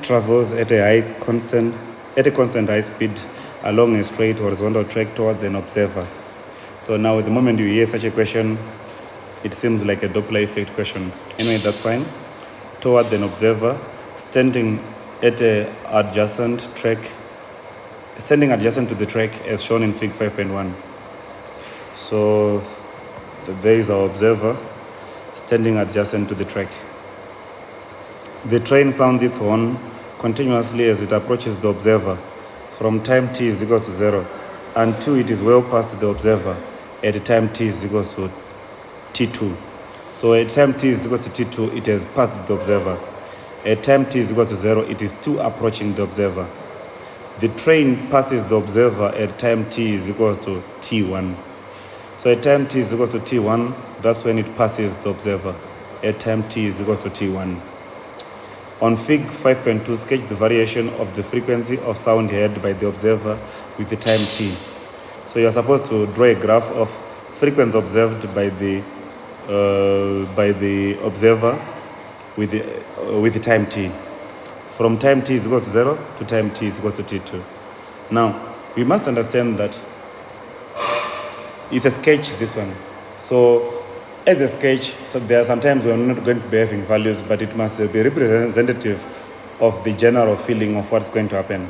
travels at a constant high speed along a straight horizontal track towards an observer. So now the moment you hear such a question, it seems like a Doppler effect question. Anyway, that's fine. Towards an observer, standing adjacent to the track as shown in Fig 5.1. So there is our observer standing adjacent to the track. The train sounds its horn continuously as it approaches the observer from time t is equal to 0 until it is well past the observer at time t is equal to t2. So at time t is equal to t2, it has passed the observer. At time t is equal to 0, it is still approaching the observer. The train passes the observer at time t is equal to t1. So at time t is equal to t1, that's when it passes the observer. At time t is equal to t1. On Fig 5.2, sketch the variation of the frequency of sound heard by the observer with the time t. So you are supposed to draw a graph of frequency observed by the observer with the time t. From time t is equal to 0 to time t is equal to t2. Now, we must understand that it's a sketch, this one. So, as a sketch, so there are sometimes we're not going to be having values, but it must be representative of the general feeling of what's going to happen.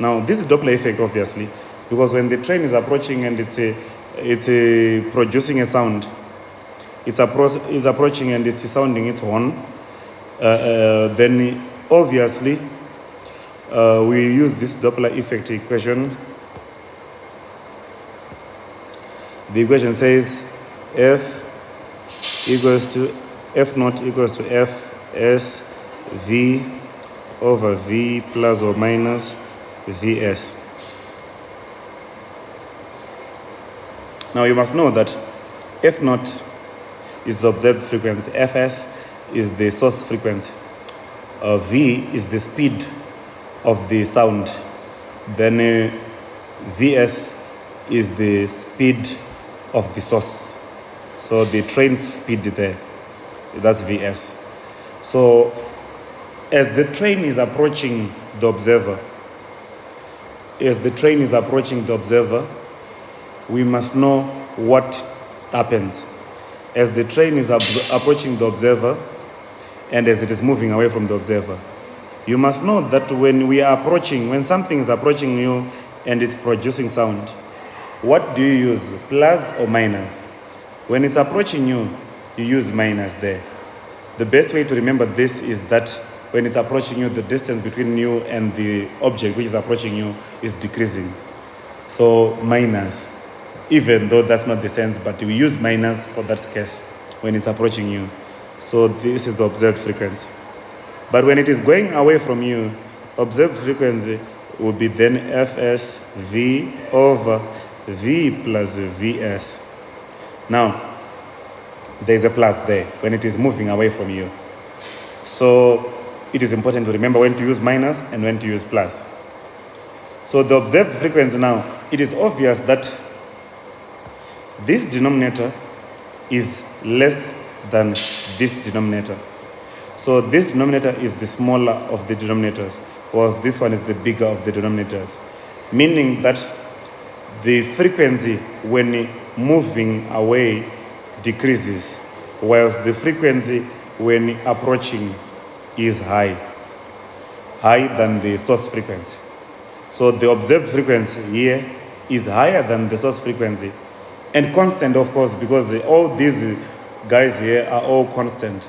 Now, this is Doppler effect, obviously, because when the train is approaching and it's producing a sound, it's approaching and it's sounding its horn, then obviously we use this Doppler effect equation. The equation says F naught equals to F S V over V plus or minus Vs. Now you must know that F naught is the observed frequency, Fs is the source frequency, V is the speed of the sound, then Vs is the speed of the source. So the train's speed there, that's Vs. So as the train is approaching the observer, we must know what happens. As the train is approaching the observer and as it is moving away from the observer, you must know that when something is approaching you and it's producing sound, what do you use, plus or minus? When it's approaching you, you use minus there. The best way to remember this is that when it's approaching you, the distance between you and the object which is approaching you is decreasing. So minus, even though that's not the sense, but we use minus for that case when it's approaching you. So this is the observed frequency. But when it is going away from you, observed frequency will be then Fs V over V plus Vs. Now, there is a plus there when it is moving away from you. So it is important to remember when to use minus and when to use plus. So the observed frequency now, it is obvious that this denominator is less than this denominator. So this denominator is the smaller of the denominators, whilst this one is the bigger of the denominators. Meaning that the frequency when moving away decreases, whilst the frequency when approaching is higher than the source frequency. So the observed frequency here is higher than the source frequency, and constant, of course, because all these guys here are all constant.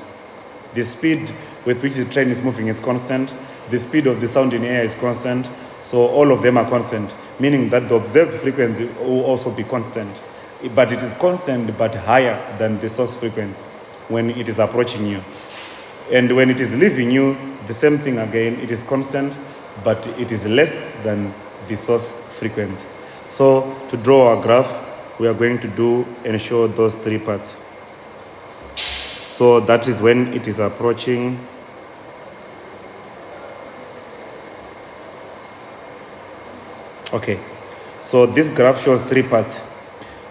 The speed with which the train is moving is constant. The speed of the sound in air is constant. So all of them are constant, meaning that the observed frequency will also be constant. But it is constant but higher than the source frequency when it is approaching you. And when it is leaving you, the same thing again, it is constant, but it is less than the source frequency. So to draw our graph, we are going to do and show those three parts. So that is when it is approaching. Okay, so this graph shows three parts.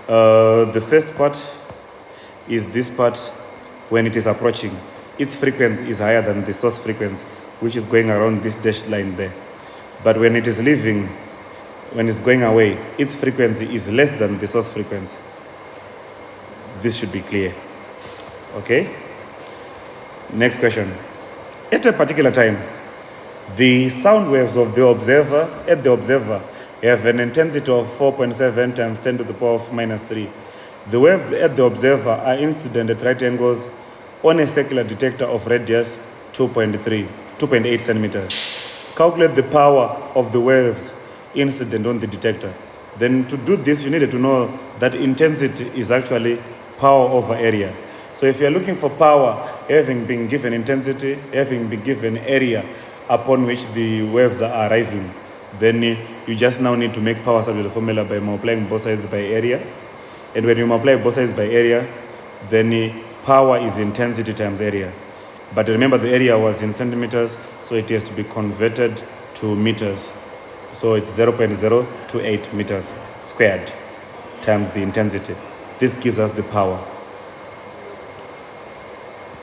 The first part is this part when it is approaching. Its frequency is higher than the source frequency, which is going around this dashed line there. But when it is leaving, when it's going away, its frequency is less than the source frequency. This should be clear. Okay? Next question. At a particular time, the sound waves of the observer have an intensity of 4.7 times 10 to the power of minus 3. The waves at the observer are incident at right angles on a circular detector of radius 2.8 centimeters. Calculate the power of the waves incident on the detector. Then to do this, you needed to know that intensity is actually power over area. So if you're looking for power, having been given intensity, having been given area upon which the waves are arriving, then you just now need to make power subject to the formula by multiplying both sides by area. And when you multiply both sides by area, then power is intensity times area. But remember, the area was in centimeters, so it has to be converted to meters. So it's 0.028 meters squared times the intensity. This gives us the power.